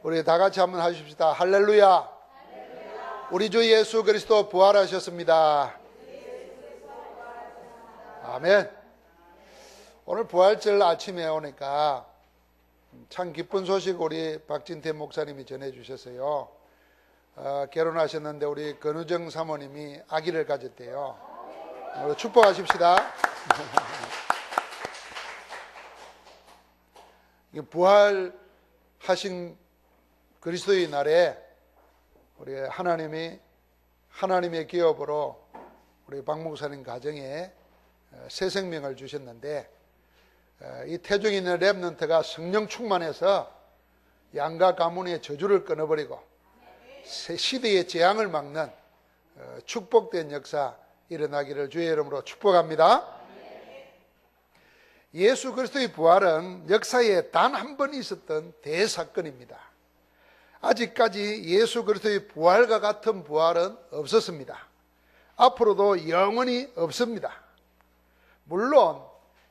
우리 다 같이 한번 하십시다. 할렐루야. 우리 주 예수 그리스도 부활하셨습니다. 아멘. 오늘 부활절 아침에 오니까 참 기쁜 소식 우리 박진태 목사님이 전해주셨어요. 결혼하셨는데 우리 건우정 사모님이 아기를 가졌대요. 축복하십시다. 부활하신 그리스도의 날에 우리 하나님의 기업으로 우리 박 목사님 가정에 새 생명을 주셨는데, 이 태중에 있는 렘넌트가 성령 충만해서 양가 가문의 저주를 끊어버리고 새 시대의 재앙을 막는 축복된 역사 일어나기를 주의 이름으로 축복합니다. 예수 그리스도의 부활은 역사에 단 한 번 있었던 대사건입니다. 아직까지 예수 그리스도의 부활과 같은 부활은 없었습니다. 앞으로도 영원히 없습니다. 물론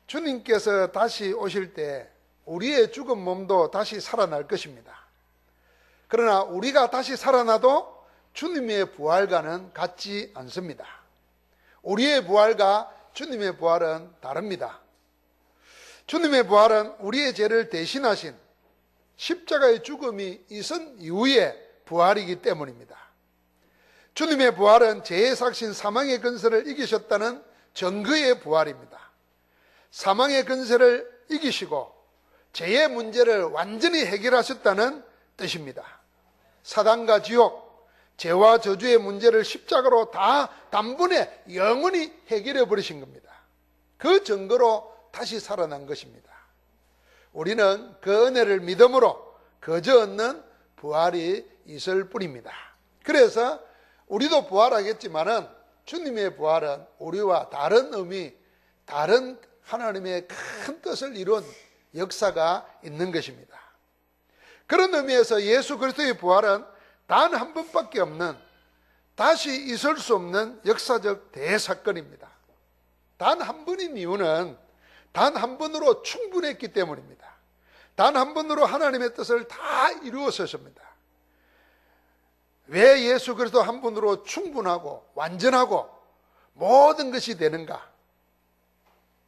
주님께서 다시 오실 때 우리의 죽은 몸도 다시 살아날 것입니다. 그러나 우리가 다시 살아나도 주님의 부활과는 같지 않습니다. 우리의 부활과 주님의 부활은 다릅니다. 주님의 부활은 우리의 죄를 대신하신 십자가의 죽음이 있은 이후에 부활이기 때문입니다. 주님의 부활은 죄의 삭신 사망의 근세를 이기셨다는 증거의 부활입니다. 사망의 근세를 이기시고 죄의 문제를 완전히 해결하셨다는 뜻입니다. 사단과 지옥, 죄와 저주의 문제를 십자가로 다 단번에 영원히 해결해 버리신 겁니다. 그 증거로 다시 살아난 것입니다. 우리는 그 은혜를 믿음으로 거저 얻는 부활이 있을 뿐입니다. 그래서 우리도 부활하겠지만은 주님의 부활은 우리와 다른 의미, 다른 하나님의 큰 뜻을 이룬 역사가 있는 것입니다. 그런 의미에서 예수 그리스도의 부활은 단 한 번밖에 없는, 다시 있을 수 없는 역사적 대사건입니다. 단 한 번인 이유는 단 한 번으로 충분했기 때문입니다. 단 한 번으로 하나님의 뜻을 다 이루었습니다. 왜 예수 그리스도 한 분으로 충분하고 완전하고 모든 것이 되는가?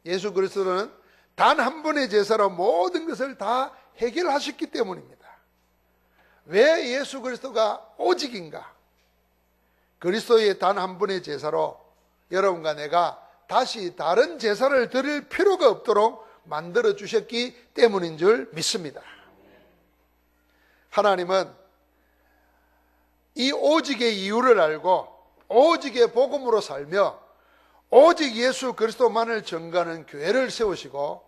예수 그리스도는 단 한 번의 제사로 모든 것을 다 해결하셨기 때문입니다. 왜 예수 그리스도가 오직인가? 그리스도의 단 한 번의 제사로 여러분과 내가 다시 다른 제사를 드릴 필요가 없도록 만들어 주셨기 때문인 줄 믿습니다. 하나님은 이 오직의 이유를 알고 오직의 복음으로 살며 오직 예수 그리스도만을 전가하는 교회를 세우시고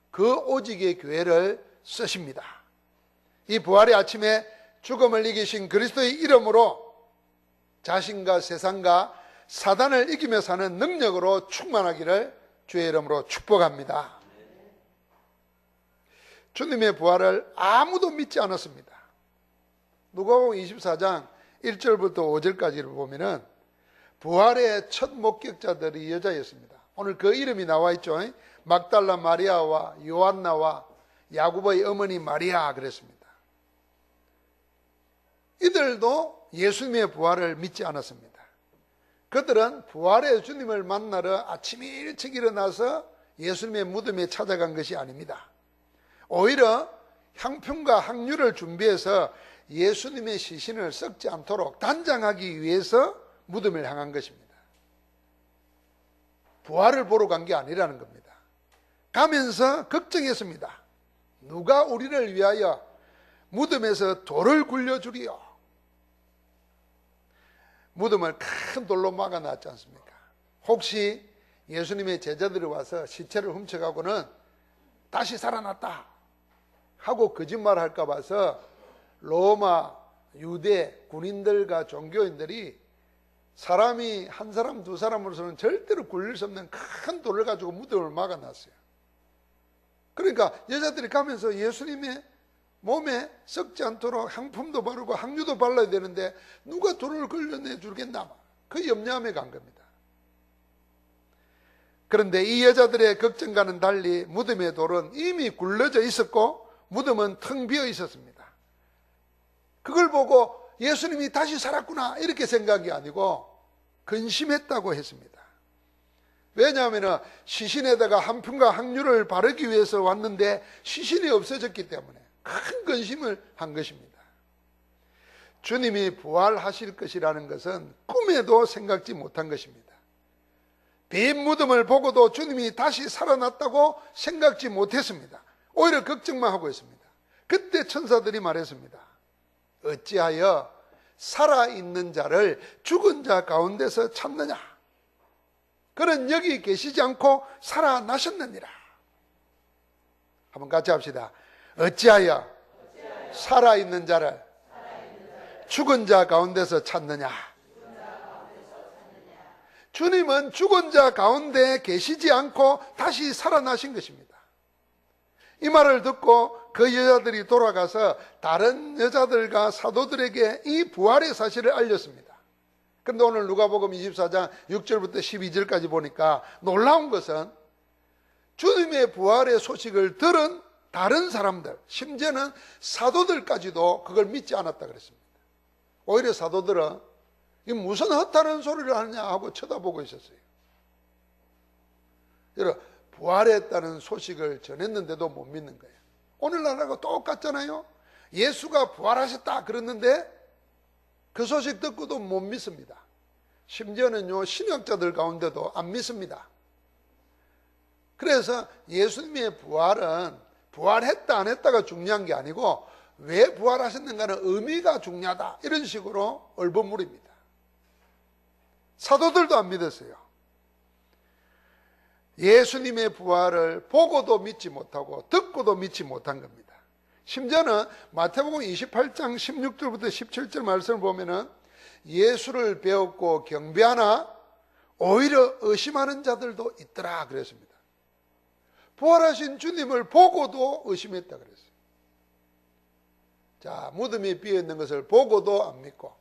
그 오직의 교회를 쓰십니다. 이 부활의 아침에 죽음을 이기신 그리스도의 이름으로 자신과 세상과 사단을 이기며 사는 능력으로 충만하기를 주의 이름으로 축복합니다. 주님의 부활을 아무도 믿지 않았습니다. 누가복음 24장 1절부터 5절까지를 보면은 부활의 첫 목격자들이 여자였습니다. 오늘 그 이름이 나와 있죠. 막달라 마리아와 요한나와 야고보의 어머니 마리아 그랬습니다. 이들도 예수님의 부활을 믿지 않았습니다. 그들은 부활의 주님을 만나러 아침 일찍 일어나서 예수님의 무덤에 찾아간 것이 아닙니다. 오히려 향품과 향유를 준비해서 예수님의 시신을 썩지 않도록 단장하기 위해서 무덤을 향한 것입니다. 부활을 보러 간 게 아니라는 겁니다. 가면서 걱정했습니다. 누가 우리를 위하여 무덤에서 돌을 굴려주리요? 무덤을 큰 돌로 막아놨지 않습니까? 혹시 예수님의 제자들이 와서 시체를 훔쳐가고는 다시 살아났다 하고 거짓말을 할까 봐서 로마, 유대 군인들과 종교인들이 사람이 한 사람 두 사람으로서는 절대로 굴릴 수 없는 큰 돌을 가지고 무덤을 막아놨어요. 그러니까 여자들이 가면서 예수님의 몸에 썩지 않도록 향품도 바르고 향유도 발라야 되는데 누가 돌을 걸려내 주겠나, 그 염려함에 간 겁니다. 그런데 이 여자들의 걱정과는 달리 무덤의 돌은 이미 굴러져 있었고 무덤은 텅 비어 있었습니다. 그걸 보고 예수님이 다시 살았구나 이렇게 생각이 아니고 근심했다고 했습니다. 왜냐하면 시신에다가 한품과 항유를 바르기 위해서 왔는데 시신이 없어졌기 때문에 큰 근심을 한 것입니다. 주님이 부활하실 것이라는 것은 꿈에도 생각지 못한 것입니다. 빈 무덤을 보고도 주님이 다시 살아났다고 생각지 못했습니다. 오히려 걱정만 하고 있습니다. 그때 천사들이 말했습니다. 어찌하여 살아있는 자를 죽은 자 가운데서 찾느냐? 그는 여기 계시지 않고 살아나셨느니라. 한번 같이 합시다. 어찌하여 살아있는 자를 죽은 자 가운데서 찾느냐? 주님은 죽은 자 가운데 계시지 않고 다시 살아나신 것입니다. 이 말을 듣고 그 여자들이 돌아가서 다른 여자들과 사도들에게 이 부활의 사실을 알렸습니다. 그런데 오늘 누가복음 24장 6절부터 12절까지 보니까 놀라운 것은 주님의 부활의 소식을 들은 다른 사람들, 심지어는 사도들까지도 그걸 믿지 않았다 그랬습니다. 오히려 사도들은 이 무슨 허탈한 소리를 하느냐 하고 쳐다보고 있었어요. 여러분, 부활했다는 소식을 전했는데도 못 믿는 거예요. 오늘날하고 똑같잖아요. 예수가 부활하셨다 그랬는데 그 소식 듣고도 못 믿습니다. 심지어는요, 신학자들 가운데도 안 믿습니다. 그래서 예수님의 부활은 부활했다 안 했다가 중요한 게 아니고 왜 부활하셨는가는 의미가 중요하다 이런 식으로 얼버무립니다. 사도들도 안 믿었어요. 예수님의 부활을 보고도 믿지 못하고 듣고도 믿지 못한 겁니다. 심지어는 마태복음 28장 16절부터 17절 말씀을 보면은 예수를 배웠고 경배하나 오히려 의심하는 자들도 있더라 그랬습니다. 부활하신 주님을 보고도 의심했다 그랬어요. 자, 무덤이 비어있는 것을 보고도 안 믿고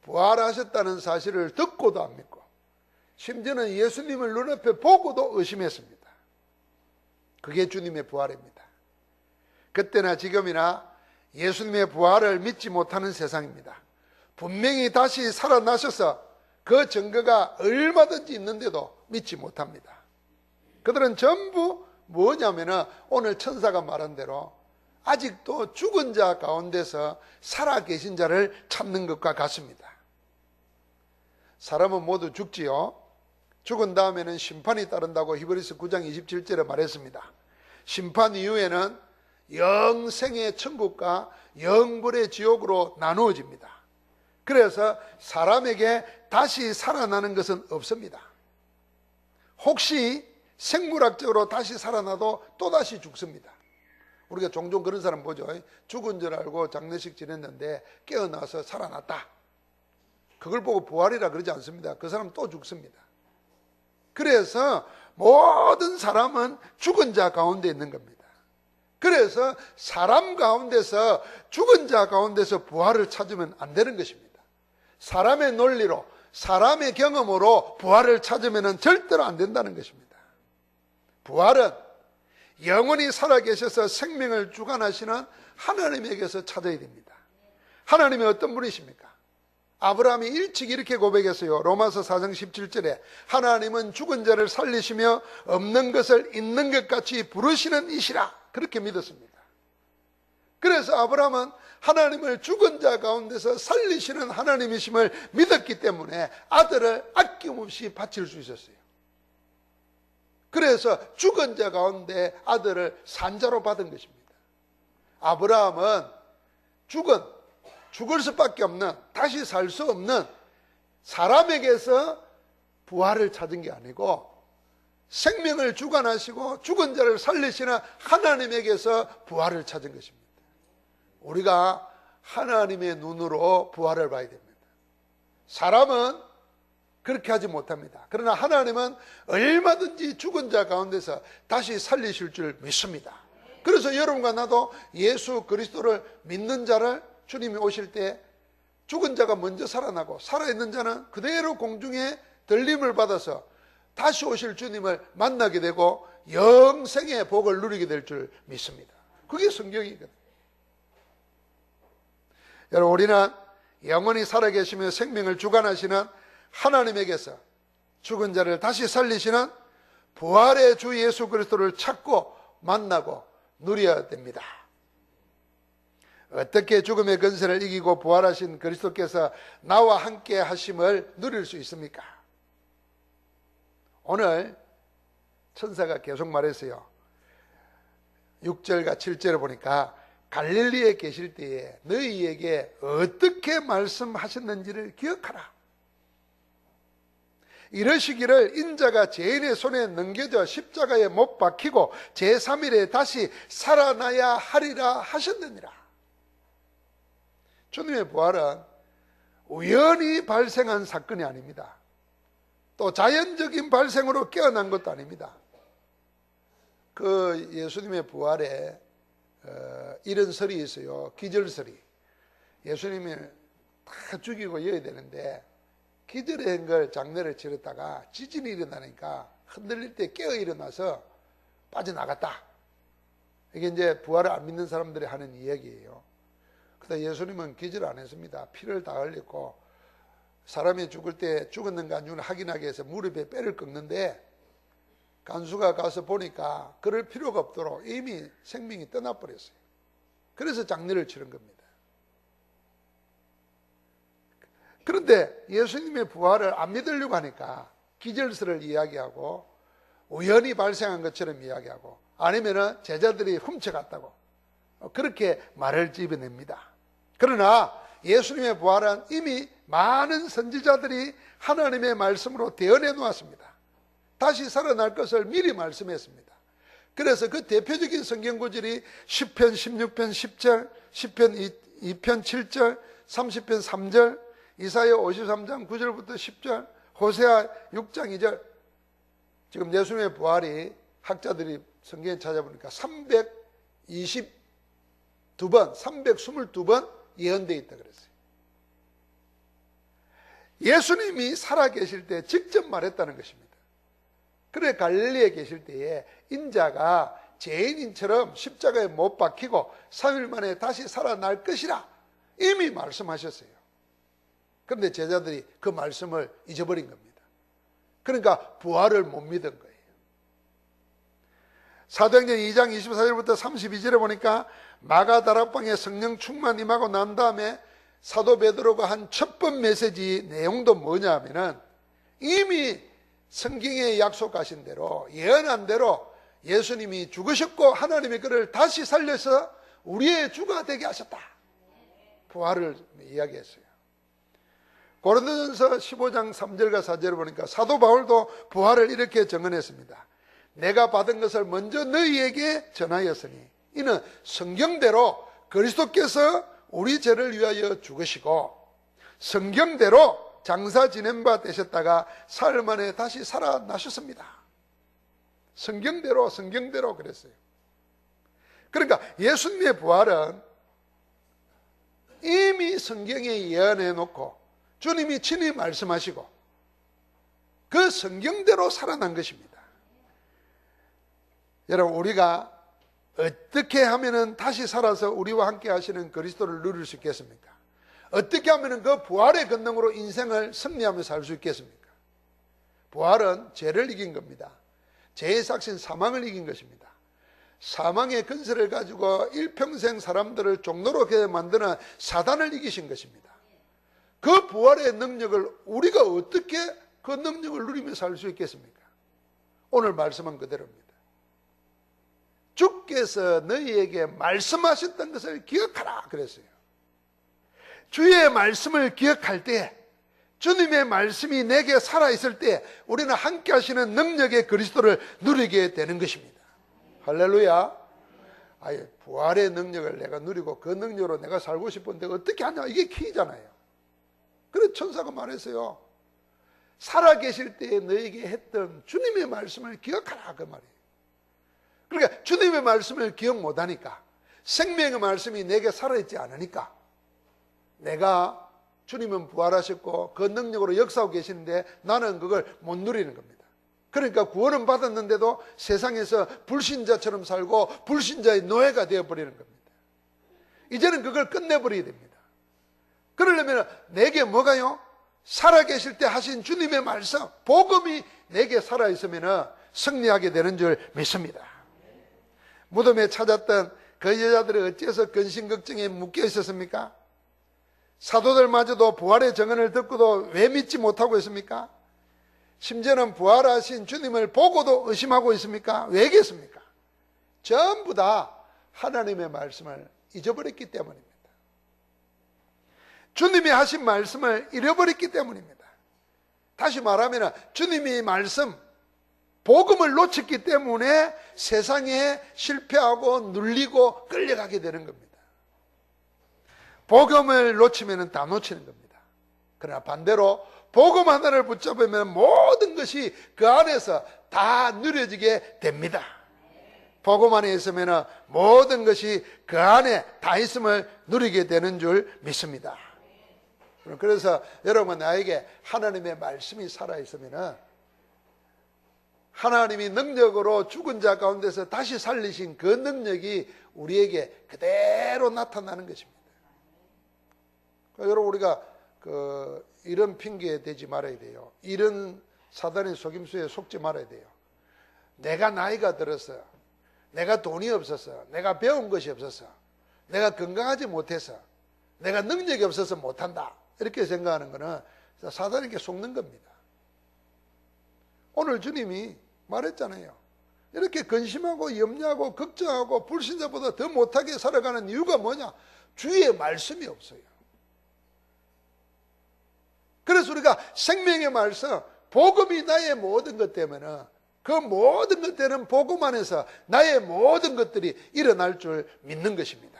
부활하셨다는 사실을 듣고도 안 믿고 심지어는 예수님을 눈앞에 보고도 의심했습니다. 그게 주님의 부활입니다. 그때나 지금이나 예수님의 부활을 믿지 못하는 세상입니다. 분명히 다시 살아나셔서 그 증거가 얼마든지 있는데도 믿지 못합니다. 그들은 전부 뭐냐면 오늘 천사가 말한 대로 아직도 죽은 자 가운데서 살아계신 자를 찾는 것과 같습니다. 사람은 모두 죽지요. 죽은 다음에는 심판이 따른다고 히브리서 9장 27절에 말했습니다. 심판 이후에는 영생의 천국과 영불의 지옥으로 나누어집니다. 그래서 사람에게 다시 살아나는 것은 없습니다. 혹시 생물학적으로 다시 살아나도 또다시 죽습니다. 우리가 종종 그런 사람 보죠. 죽은 줄 알고 장례식 지냈는데 깨어나서 살아났다. 그걸 보고 부활이라 그러지 않습니다. 그 사람 또 죽습니다. 그래서 모든 사람은 죽은 자 가운데 있는 겁니다. 그래서 사람 가운데서 죽은 자 가운데서 부활을 찾으면 안 되는 것입니다. 사람의 논리로 사람의 경험으로 부활을 찾으면 절대로 안 된다는 것입니다. 부활은 영원히 살아계셔서 생명을 주관하시는 하나님에게서 찾아야 됩니다. 하나님이 어떤 분이십니까? 아브라함이 일찍 이렇게 고백했어요. 로마서 4장 17절에 하나님은 죽은 자를 살리시며 없는 것을 있는 것 같이 부르시는 이시라 그렇게 믿었습니다. 그래서 아브라함은 하나님을 죽은 자 가운데서 살리시는 하나님이심을 믿었기 때문에 아들을 아낌없이 바칠 수 있었어요. 그래서 죽은 자 가운데 아들을 산자로 받은 것입니다. 아브라함은 죽을 수밖에 없는, 다시 살 수 없는 사람에게서 부활을 찾은 게 아니고 생명을 주관하시고 죽은 자를 살리시는 하나님에게서 부활을 찾은 것입니다. 우리가 하나님의 눈으로 부활을 봐야 됩니다. 사람은 그렇게 하지 못합니다. 그러나 하나님은 얼마든지 죽은 자 가운데서 다시 살리실 줄 믿습니다. 그래서 여러분과 나도 예수 그리스도를 믿는 자를 주님이 오실 때 죽은 자가 먼저 살아나고 살아있는 자는 그대로 공중에 들림을 받아서 다시 오실 주님을 만나게 되고 영생의 복을 누리게 될 줄 믿습니다. 그게 성경이거든요. 여러분, 우리는 영원히 살아계시며 생명을 주관하시는 하나님에게서 죽은 자를 다시 살리시는 부활의 주 예수 그리스도를 찾고 만나고 누려야 됩니다. 어떻게 죽음의 근세를 이기고 부활하신 그리스도께서 나와 함께 하심을 누릴 수 있습니까? 오늘 천사가 계속 말했어요. 6절과 7절을 보니까 갈릴리에 계실 때에 너희에게 어떻게 말씀하셨는지를 기억하라. 이러시기를 인자가 죄인의 손에 넘겨져 십자가에 못 박히고 제3일에 다시 살아나야 하리라 하셨느니라. 주님의 부활은 우연히 발생한 사건이 아닙니다. 또 자연적인 발생으로 깨어난 것도 아닙니다. 그 예수님의 부활에 이런 설이 있어요. 기절설이. 예수님이 다 죽이고 이어야 되는데 기절한 걸 장례를 치렀다가 지진이 일어나니까 흔들릴 때 깨어 일어나서 빠져나갔다. 이게 이제 부활을 안 믿는 사람들이 하는 이야기예요. 그런데 예수님은 기절 안 했습니다. 피를 다 흘렸고 사람이 죽을 때 죽었는가 안 죽었는가 확인하기 위해서 무릎에 뼈를 꺾는데 간수가 가서 보니까 그럴 필요가 없도록 이미 생명이 떠나버렸어요. 그래서 장례를 치른 겁니다. 그런데 예수님의 부활을 안 믿으려고 하니까 기절설을 이야기하고 우연히 발생한 것처럼 이야기하고 아니면은 제자들이 훔쳐갔다고 그렇게 말을 집어냅니다. 그러나 예수님의 부활은 이미 많은 선지자들이 하나님의 말씀으로 대언해 놓았습니다. 다시 살아날 것을 미리 말씀했습니다. 그래서 그 대표적인 성경 구절이 시편 16편 10절, 시편 2편 7절, 30편 3절, 이사야 53장 9절부터 10절, 호세아 6장 2절. 지금 예수님의 부활이 학자들이 성경에 찾아보니까 322번, 322번 예언되어 있다 그랬어요. 예수님이 살아계실 때 직접 말했다는 것입니다. 그래 갈릴리에 계실 때에 인자가 죄인인처럼 십자가에 못 박히고 3일 만에 다시 살아날 것이라 이미 말씀하셨어요. 그런데 제자들이 그 말씀을 잊어버린 겁니다. 그러니까 부활을 못 믿은 거예요. 사도행전 2장 24절부터 32절에 보니까 마가다락방에 성령 충만 임하고 난 다음에 사도 베드로가 한 첫 번 메시지 내용도 뭐냐 하면은 이미 성경에 약속하신 대로 예언한 대로 예수님이 죽으셨고 하나님이 그를 다시 살려서 우리의 주가 되게 하셨다. 부활을 이야기했어요. 고린도전서 15장 3절과 4절을 보니까 사도 바울도 부활을 이렇게 증언했습니다. 내가 받은 것을 먼저 너희에게 전하였으니 이는 성경대로 그리스도께서 우리 죄를 위하여 죽으시고 성경대로 장사 지낸 바 되셨다가 사흘 만에 다시 살아나셨습니다. 성경대로 그랬어요. 그러니까 예수님의 부활은 이미 성경에 예언해 놓고 주님이 친히 말씀하시고 그 성경대로 살아난 것입니다. 여러분, 우리가 어떻게 하면 다시 살아서 우리와 함께 하시는 그리스도를 누릴 수 있겠습니까? 어떻게 하면 그 부활의 권능으로 인생을 승리하며 살 수 있겠습니까? 부활은 죄를 이긴 겁니다. 죄의 삭신 사망을 이긴 것입니다. 사망의 근세를 가지고 일평생 사람들을 종로로 만드는 사단을 이기신 것입니다. 그 부활의 능력을 우리가 어떻게 그 능력을 누리며 살 수 있겠습니까? 오늘 말씀은 그대로입니다. 주께서 너희에게 말씀하셨던 것을 기억하라 그랬어요. 주의 말씀을 기억할 때, 주님의 말씀이 내게 살아있을 때 우리는 함께 하시는 능력의 그리스도를 누리게 되는 것입니다. 할렐루야. 아예 부활의 능력을 내가 누리고 그 능력으로 내가 살고 싶은데 어떻게 하냐, 이게 키잖아요. 그래서 천사가 말했어요. 살아계실 때에 너에게 했던 주님의 말씀을 기억하라 그 말이에요. 그러니까 주님의 말씀을 기억 못하니까, 생명의 말씀이 내게 살아있지 않으니까 내가 주님은 부활하셨고 그 능력으로 역사하고 계시는데 나는 그걸 못 누리는 겁니다. 그러니까 구원은 받았는데도 세상에서 불신자처럼 살고 불신자의 노예가 되어버리는 겁니다. 이제는 그걸 끝내버려야 됩니다. 그러려면 내게 뭐가요? 살아계실 때 하신 주님의 말씀, 복음이 내게 살아있으면 승리하게 되는 줄 믿습니다. 무덤에 찾았던 그 여자들이 어째서 근심걱정에 묶여 있었습니까? 사도들마저도 부활의 증언을 듣고도 왜 믿지 못하고 있습니까? 심지어는 부활하신 주님을 보고도 의심하고 있습니까? 왜 그랬습니까? 전부 다 하나님의 말씀을 잊어버렸기 때문입니다. 주님이 하신 말씀을 잃어버렸기 때문입니다. 다시 말하면 주님이 말씀, 복음을 놓쳤기 때문에 세상에 실패하고 눌리고 끌려가게 되는 겁니다. 복음을 놓치면 다 놓치는 겁니다. 그러나 반대로 복음 하나를 붙잡으면 모든 것이 그 안에서 다 누려지게 됩니다. 복음 안에 있으면 모든 것이 그 안에 다 있음을 누리게 되는 줄 믿습니다. 그래서 여러분, 나에게 하나님의 말씀이 살아있으면 하나님이 능력으로 죽은 자 가운데서 다시 살리신 그 능력이 우리에게 그대로 나타나는 것입니다. 여러분, 우리가 이런 핑계에 대지 말아야 돼요. 이런 사단의 속임수에 속지 말아야 돼요. 내가 나이가 들어서, 내가 돈이 없어서, 내가 배운 것이 없어서, 내가 건강하지 못해서, 내가 능력이 없어서 못한다, 이렇게 생각하는 것은 사단에게 속는 겁니다. 오늘 주님이 말했잖아요. 이렇게 근심하고 염려하고 걱정하고 불신자보다 더 못하게 살아가는 이유가 뭐냐? 주의 말씀이 없어요. 그래서 우리가 생명의 말씀, 복음이 나의 모든 것 때문에 그 모든 것 때는 복음 안에서 나의 모든 것들이 일어날 줄 믿는 것입니다.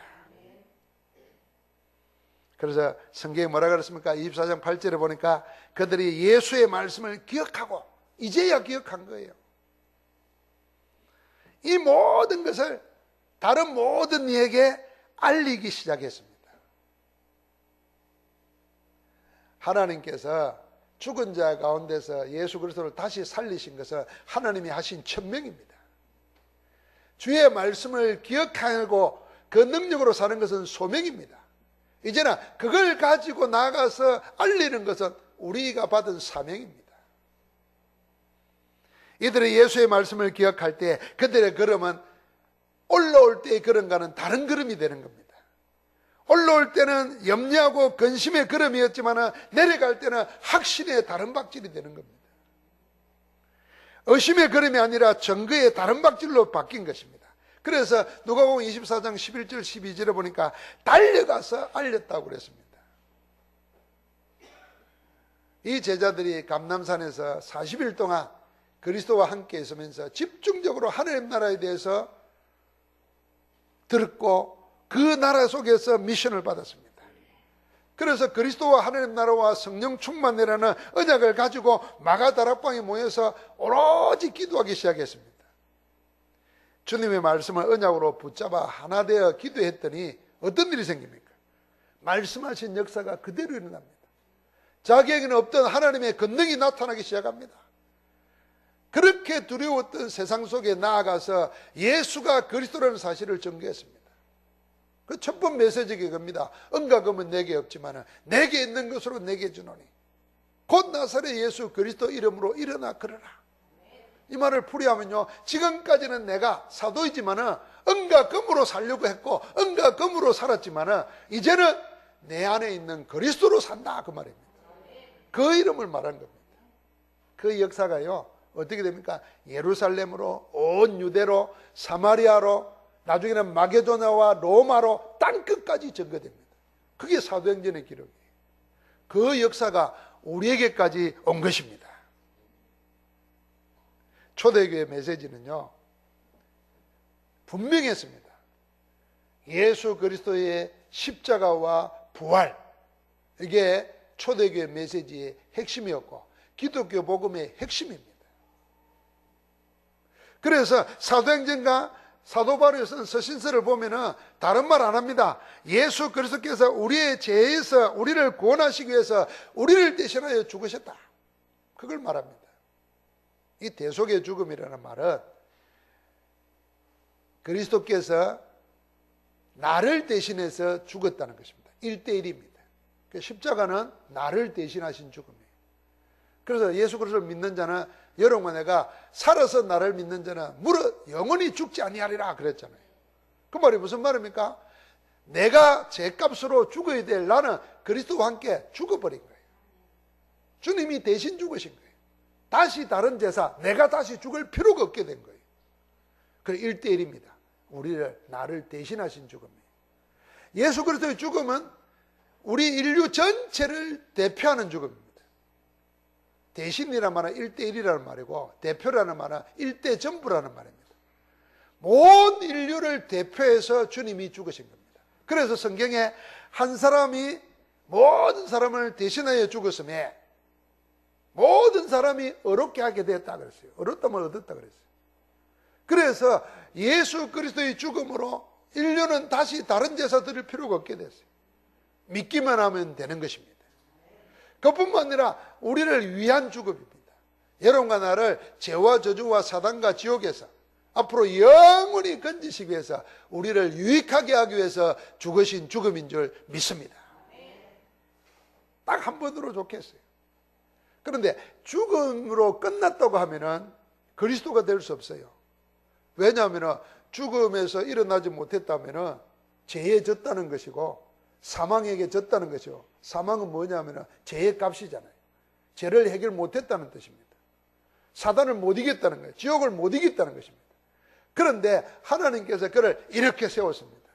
그래서 성경에 뭐라 그랬습니까? 24장 8절에 보니까 그들이 예수의 말씀을 기억하고, 이제야 기억한 거예요. 이 모든 것을 다른 모든 이에게 알리기 시작했습니다. 하나님께서 죽은 자 가운데서 예수 그리스도를 다시 살리신 것은 하나님이 하신 천명입니다. 주의 말씀을 기억하고 그 능력으로 사는 것은 소명입니다. 이제는 그걸 가지고 나가서 알리는 것은 우리가 받은 사명입니다. 이들이 예수의 말씀을 기억할 때 그들의 걸음은 올라올 때의 걸음과는 다른 걸음이 되는 겁니다. 올라올 때는 염려하고 근심의 걸음이었지만 내려갈 때는 확신의 다른 박질이 되는 겁니다. 의심의 걸음이 아니라 증거의 다른 박질로 바뀐 것입니다. 그래서 누가복음 24장 11절 12절에 보니까 달려가서 알렸다고 그랬습니다. 이 제자들이 감람산에서 40일 동안 그리스도와 함께 있으면서 집중적으로 하나님 나라에 대해서 들었고 그 나라 속에서 미션을 받았습니다. 그래서 그리스도와 하나님 나라와 성령 충만이라는 언약을 가지고 마가다락방에 모여서 오로지 기도하기 시작했습니다. 주님의 말씀을 언약으로 붙잡아 하나 되어 기도했더니 어떤 일이 생깁니까? 말씀하신 역사가 그대로 일어납니다. 자기에게는 없던 하나님의 권능이 나타나기 시작합니다. 그렇게 두려웠던 세상 속에 나아가서 예수가 그리스도라는 사실을 전개했습니다. 그 첫 번 메시지가 이겁니다. 은과 금은 내게 없지만 내게 있는 것으로 내게 주노니 곧 나사렛 예수 그리스도 이름으로 일어나 걸어라. 이 말을 풀이하면요, 지금까지는 내가 사도이지만 은과 금으로 살려고 했고 은과 금으로 살았지만 이제는 내 안에 있는 그리스도로 산다, 그 말입니다. 그 이름을 말한 겁니다. 그 역사가요 어떻게 됩니까? 예루살렘으로, 온 유대로, 사마리아로, 나중에는 마게도나와 로마로 땅끝까지 전거됩니다. 그게 사도행전의 기록이에요. 그 역사가 우리에게까지 온 것입니다. 초대교회 메시지는요 분명했습니다. 예수 그리스도의 십자가와 부활, 이게 초대교회 메시지의 핵심이었고 기독교 복음의 핵심입니다. 그래서 사도행전과 사도 바울이 쓴 서신서를 보면은 다른 말 안 합니다. 예수 그리스도께서 우리의 죄에서 우리를 구원하시기 위해서 우리를 대신하여 죽으셨다, 그걸 말합니다. 이 대속의 죽음이라는 말은 그리스도께서 나를 대신해서 죽었다는 것입니다. 1대1입니다. 십자가는 나를 대신하신 죽음이에요. 그래서 예수 그리스도를 믿는 자는 여러분과 내가 살아서 나를 믿는 자는 무릇 영원히 죽지 아니하리라 그랬잖아요. 그 말이 무슨 말입니까? 내가 제 값으로 죽어야 될 나는 그리스도와 함께 죽어버린 거예요. 주님이 대신 죽으신 거예요. 다시 다른 제사, 내가 다시 죽을 필요가 없게 된 거예요. 그 1대1입니다. 나를 대신하신 죽음이에요. 예수 그리스도의 죽음은 우리 인류 전체를 대표하는 죽음입니다. 대신이라는 말은 1대1이라는 말이고 대표라는 말은 1대 전부라는 말입니다. 온 인류를 대표해서 주님이 죽으신 겁니다. 그래서 성경에 한 사람이 모든 사람을 대신하여 죽었음에 모든 사람이 어렵게 하게 되었다 그랬어요. 어렵다면 얻었다 그랬어요. 그래서 예수 그리스도의 죽음으로 인류는 다시 다른 제사 드릴 필요가 없게 됐어요. 믿기만 하면 되는 것입니다. 그뿐만 아니라 우리를 위한 죽음입니다. 여러분과 나를 죄와 저주와 사단과 지옥에서 앞으로 영원히 건지시기 위해서 우리를 유익하게 하기 위해서 죽으신 죽음인 줄 믿습니다. 딱 한 번으로 좋겠어요. 그런데 죽음으로 끝났다고 하면은 그리스도가 될 수 없어요. 왜냐하면 죽음에서 일어나지 못했다면 죄에 졌다는 것이고 사망에게 졌다는 것이고, 사망은 뭐냐면 죄의 값이잖아요. 죄를 해결 못했다는 뜻입니다. 사단을 못 이겼다는 거예요. 지옥을 못 이겼다는 것입니다. 그런데 하나님께서 그를 이렇게 세웠습니다.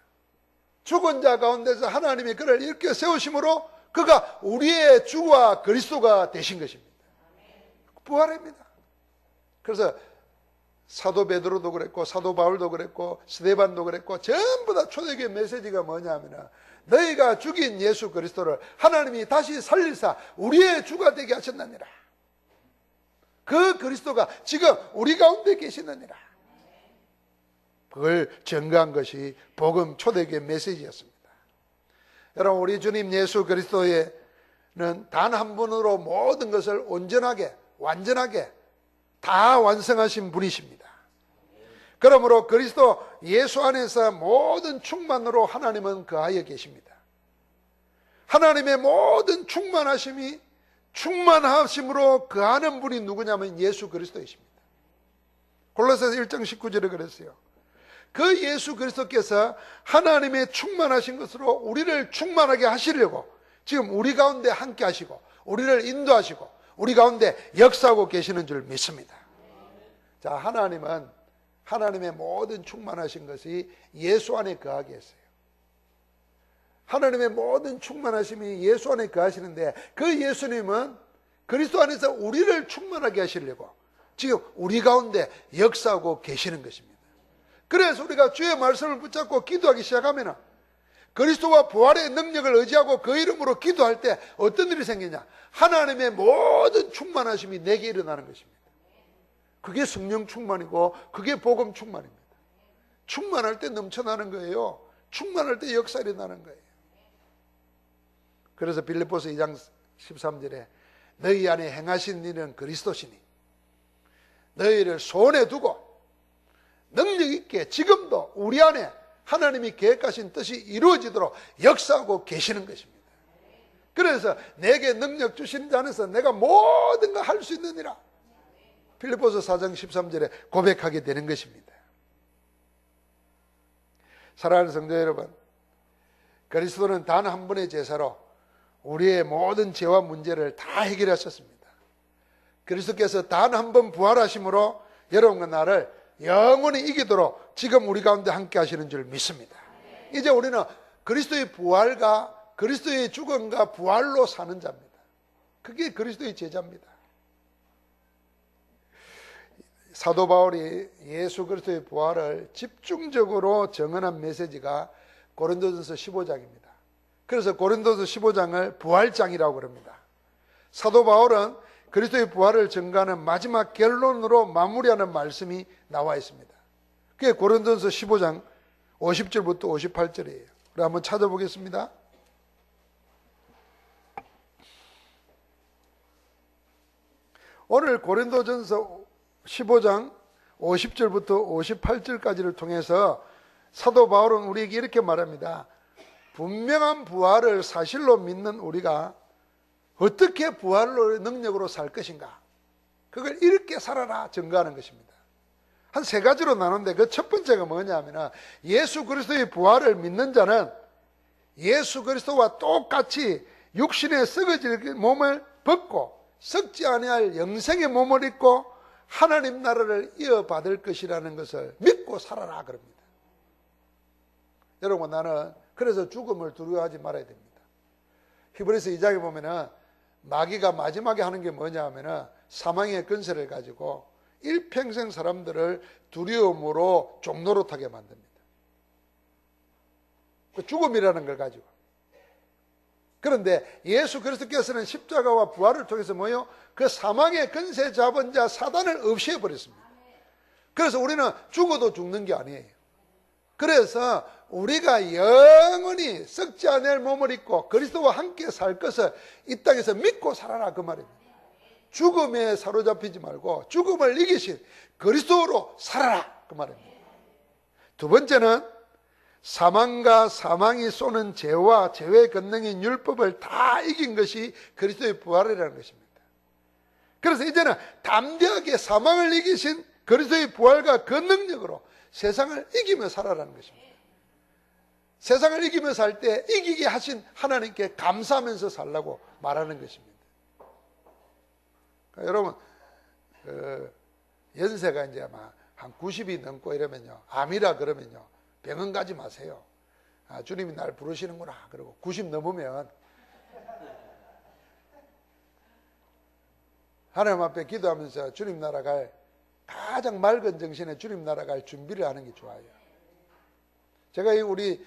죽은 자 가운데서 하나님이 그를 이렇게 세우심으로 그가 우리의 주와 그리스도가 되신 것입니다. 부활입니다. 그래서 사도 베드로도 그랬고 사도 바울도 그랬고 스데반도 그랬고 전부 다 초대교회 메시지가 뭐냐면 너희가 죽인 예수 그리스도를 하나님이 다시 살리사 우리의 주가 되게 하셨느니라. 그 그리스도가 지금 우리 가운데 계시느니라. 그걸 증거한 것이 복음 초대교회 메시지였습니다. 여러분, 우리 주님 예수 그리스도는 단 한 분으로 모든 것을 온전하게 완전하게 다 완성하신 분이십니다. 그러므로 그리스도 예수 안에서 모든 충만으로 하나님은 거하여 계십니다. 하나님의 모든 충만하심으로 거하는 분이 누구냐면 예수 그리스도이십니다. 골로새서 1장 19절에 그랬어요. 그 예수 그리스도께서 하나님의 충만하신 것으로 우리를 충만하게 하시려고 지금 우리 가운데 함께 하시고 우리를 인도하시고 우리 가운데 역사하고 계시는 줄 믿습니다. 자, 하나님은 하나님의 모든 충만하신 것이 예수 안에 거하게 했어요. 하나님의 모든 충만하심이 예수 안에 거하시는데 그 예수님은 그리스도 안에서 우리를 충만하게 하시려고 지금 우리 가운데 역사하고 계시는 것입니다. 그래서 우리가 주의 말씀을 붙잡고 기도하기 시작하면 그리스도와 부활의 능력을 의지하고 그 이름으로 기도할 때 어떤 일이 생기냐? 하나님의 모든 충만하심이 내게 일어나는 것입니다. 그게 성령 충만이고 그게 복음 충만입니다. 충만할 때 넘쳐나는 거예요. 충만할 때 역사 일어나는 거예요. 그래서 빌립보서 2장 13절에 너희 안에 행하신 일은 그리스도시니 너희를 손에 두고 능력 있게 지금도 우리 안에 하나님이 계획하신 뜻이 이루어지도록 역사하고 계시는 것입니다. 그래서 내게 능력 주시는 자 안에서 내가 모든 걸 할 수 있느니라 빌립보서 4장 13절에 고백하게 되는 것입니다. 사랑하는 성도 여러분, 그리스도는 단 한 번의 제사로 우리의 모든 죄와 문제를 다 해결하셨습니다. 그리스도께서 단 한 번 부활하심으로 여러분과 나를 영원히 이기도록 지금 우리 가운데 함께 하시는 줄 믿습니다. 이제 우리는 그리스도의 부활과 그리스도의 죽음과 부활로 사는 자입니다. 그게 그리스도의 제자입니다. 사도 바울이 예수 그리스도의 부활을 집중적으로 정언한 메시지가 고린도전서 15장입니다. 그래서 고린도서 15장을 부활장이라고 그럽니다. 사도 바울은 그리스도의 부활을 증거하는 마지막 결론으로 마무리하는 말씀이 나와 있습니다. 그게 고린도전서 15장 50절부터 58절이에요. 우리 한번 찾아보겠습니다. 오늘 고린도전서 15장 50절부터 58절까지를 통해서 사도 바울은 우리에게 이렇게 말합니다. 분명한 부활을 사실로 믿는 우리가 어떻게 부활의 능력으로 살 것인가, 그걸 이렇게 살아라 증거하는 것입니다. 한 세 가지로 나누는데 그 첫 번째가 뭐냐면 예수 그리스도의 부활을 믿는 자는 예수 그리스도와 똑같이 육신의 썩어질 몸을 벗고 썩지 아니할 영생의 몸을 입고 하나님 나라를 이어받을 것이라는 것을 믿고 살아라 그럽니다. 여러분, 나는 그래서 죽음을 두려워하지 말아야 됩니다. 히브리서 2장에 보면은 마귀가 마지막에 하는 게 뭐냐 하면은 사망의 근세를 가지고 일평생 사람들을 두려움으로 종노릇하게 만듭니다. 그 죽음이라는 걸 가지고. 그런데 예수 그리스도께서는 십자가와 부활을 통해서 뭐요? 그 사망의 근세 잡은 자 사단을 없애버렸습니다. 그래서 우리는 죽어도 죽는 게 아니에요. 그래서 우리가 영원히 썩지 않을 몸을 입고 그리스도와 함께 살 것을 이 땅에서 믿고 살아라 그 말입니다. 죽음에 사로잡히지 말고 죽음을 이기신 그리스도로 살아라 그 말입니다. 두 번째는 사망과 사망이 쏘는 죄와 죄의 권능인 율법을 다 이긴 것이 그리스도의 부활이라는 것입니다. 그래서 이제는 담대하게 사망을 이기신 그리스도의 부활과 그 능력으로 세상을 이기며 살아라는 것입니다. 세상을 이기며 살 때 이기게 하신 하나님께 감사하면서 살라고 말하는 것입니다. 그러니까 여러분, 연세가 이제 막 한 90이 넘고 이러면요, 암이라 그러면요, 병원 가지 마세요. 아, 주님이 날 부르시는구나. 그리고 90 넘으면 하나님 앞에 기도하면서 주님 나라 갈 가장 맑은 정신에 주님 나라 갈 준비를 하는 게 좋아요. 제가 우리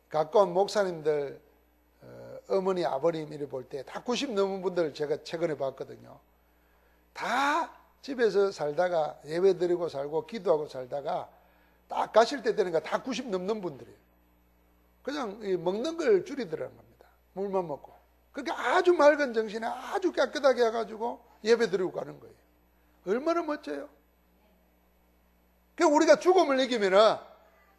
가까운 목사님들 어머니 아버님 이를 볼 때 다 90 넘은 분들 제가 최근에 봤거든요. 다 집에서 살다가 예배 드리고 살고 기도하고 살다가 딱 가실 때 되니까 다 90 넘는 분들이에요. 그냥 먹는 걸 줄이더라는 겁니다. 물만 먹고. 그러니까 아주 맑은 정신에 아주 깨끗하게 해가지고 예배 드리고 가는 거예요. 얼마나 멋져요. 그러니까 우리가 죽음을 이기면은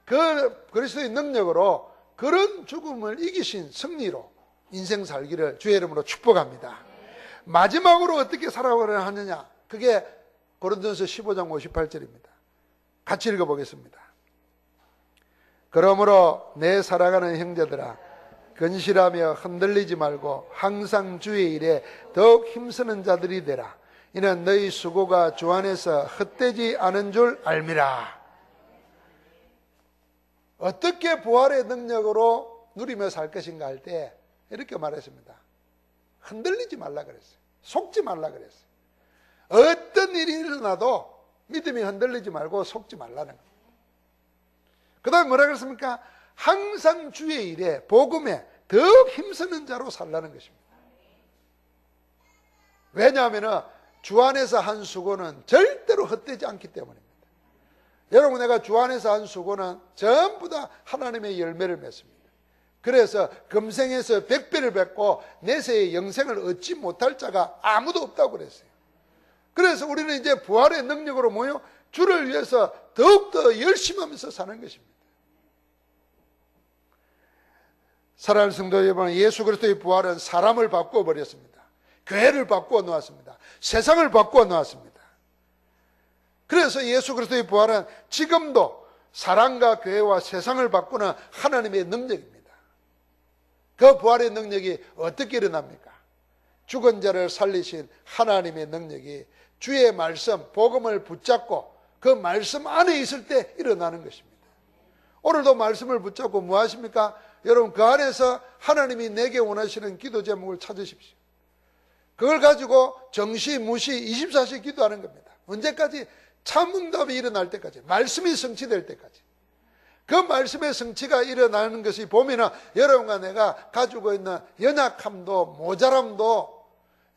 그 그리스도의 능력으로 그런 죽음을 이기신 승리로 인생 살기를 주의 이름으로 축복합니다. 마지막으로 어떻게 살아가려 하느냐, 그게 고린도전서 15장 58절입니다. 같이 읽어보겠습니다. 그러므로 내 사랑하는 형제들아, 근실하며 흔들리지 말고 항상 주의 일에 더욱 힘쓰는 자들이 되라. 이는 너희 수고가 주 안에서 헛되지 않은 줄 알미라. 어떻게 부활의 능력으로 누리며 살 것인가 할 때 이렇게 말했습니다. 흔들리지 말라 그랬어요. 속지 말라 그랬어요. 어떤 일이 일어나도 믿음이 흔들리지 말고 속지 말라는 겁니다. 그 다음에 뭐라 그랬습니까? 항상 주의 일에 복음에 더욱 힘쓰는 자로 살라는 것입니다. 왜냐하면 주 안에서 한 수고는 절대로 헛되지 않기 때문입니다. 여러분, 내가 주 안에서 한 수고는 전부 다 하나님의 열매를 맺습니다. 그래서 금생에서 100배를 뵙고 내세의 영생을 얻지 못할 자가 아무도 없다고 그랬어요. 그래서 우리는 이제 부활의 능력으로 모여 주를 위해서 더욱더 열심히 하면서 사는 것입니다. 사랑하는 성도 여러분, 예수 그리스도의 부활은 사람을 바꾸어 버렸습니다. 교회를 바꾸어 놓았습니다. 세상을 바꾸어 놓았습니다. 그래서 예수 그리스도의 부활은 지금도 사람과 교회와 세상을 바꾸는 하나님의 능력입니다. 그 부활의 능력이 어떻게 일어납니까? 죽은 자를 살리신 하나님의 능력이 주의 말씀, 복음을 붙잡고 그 말씀 안에 있을 때 일어나는 것입니다. 오늘도 말씀을 붙잡고 뭐 하십니까? 여러분, 그 안에서 하나님이 내게 원하시는 기도 제목을 찾으십시오. 그걸 가지고 정시, 무시, 24시 기도하는 겁니다. 언제까지? 참응답이 일어날 때까지, 말씀이 성취될 때까지. 그 말씀의 성취가 일어나는 것이 보면은 여러분과 내가 가지고 있는 연약함도 모자람도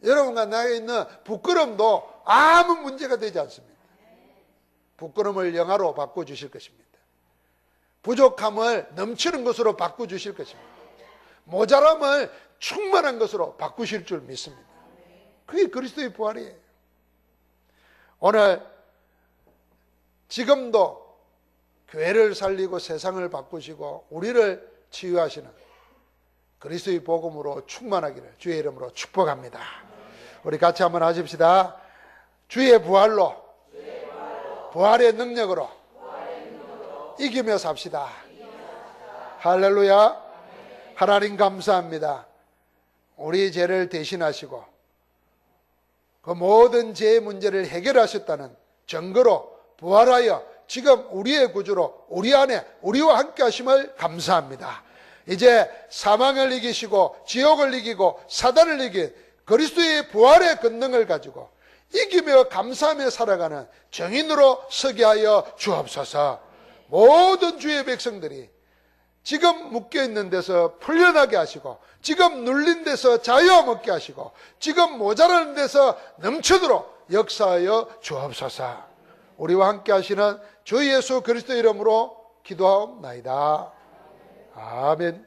여러분과 나에 있는 부끄럼도 아무 문제가 되지 않습니다. 부끄럼을 영화로 바꿔주실 것입니다. 부족함을 넘치는 것으로 바꿔주실 것입니다. 모자람을 충만한 것으로 바꾸실 줄 믿습니다. 그게 그리스도의 부활이에요. 오늘 지금도 교회를 살리고 세상을 바꾸시고 우리를 치유하시는 그리스도의 복음으로 충만하기를 주의 이름으로 축복합니다. 우리 같이 한번 하십시다. 주의 부활로, 부활의 능력으로 이기며 삽시다. 할렐루야. 하나님 감사합니다. 우리 죄를 대신하시고 그 모든 죄의 문제를 해결하셨다는 증거로 부활하여 지금 우리의 구주로 우리 안에 우리와 함께 하심을 감사합니다. 이제 사망을 이기시고 지옥을 이기고 사단을 이긴 그리스도의 부활의 권능을 가지고 이기며 감사하며 살아가는 정인으로 서게 하여 주옵소서. 모든 주의 백성들이 지금 묶여있는 데서 풀려나게 하시고 지금 눌린 데서 자유함 얻게 하시고 지금 모자라는 데서 넘치도록 역사하여 주옵소서. 우리와 함께 하시는 주 예수 그리스도 이름으로 기도하옵나이다. 아멘.